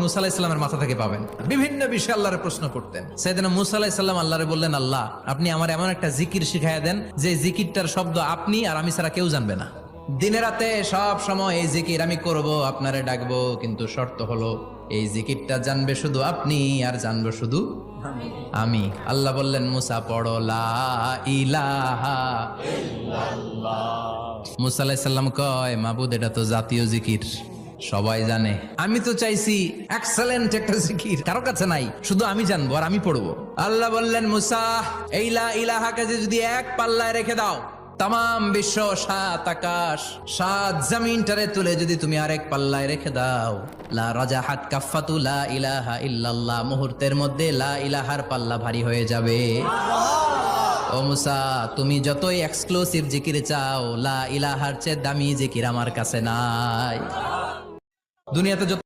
মুসা আলাইহিস সালামের মাথা থেকে পাবেন। বিভিন্ন বিষয়ে আল্লাহরে প্রশ্ন করতেন। সাইয়েদনা মুসা আলাইহিস সালাম আল্লাহরে বললেন, আল্লাহ আপনি আমার এমন একটা জিকির শিখাইয়া দেন যে জিকিরটার শব্দ আপনি আর আমি ছাড়া কেউ জানবে না। দিনে রাতে সব সময় এই জিকির আমি করব, আপনারে ডাকবো, কিন্তু শর্ত হলো এই জিকিরটা জানবে শুধু আপনি আর জানবো শুধু আমি। আল্লাহ বললেন, মুসা পড়ো লা ইলাহা ইল্লাল্লাহ। মুসা আলাইহিস সালাম কয়, মাবুদ এটা তো জাতীয় জিকির, সবাই জানে। আমি তো চাইছি এক্সেলেন্ট একটা জিকির, কারো কাছে নাই, শুধু আমি জানবো আর আমি পড়বো। আল্লাহ বললেন, মুসা এই লা ইলাহাকে যদি এক পাল্লায় রেখে দাও, তাম বিশ্ব, 7 আকাশ 7 জমিনটারে তুলে যদি তুমি আরেক পাল্লায় রেখে দাও, লা রাজাহাত কাফাতু লা ইলাহা ইল্লাল্লাহ, মুহূর্তের মধ্যে লা ইলাহার পাল্লা ভারী হয়ে যাবে। ও মুসা, তুমি যতই এক্সক্লুসিভ জিকির চাও, লা ইলাহার চেয়ে দামি জিকির আমার কাছে নাই। দুনিয়াতে যত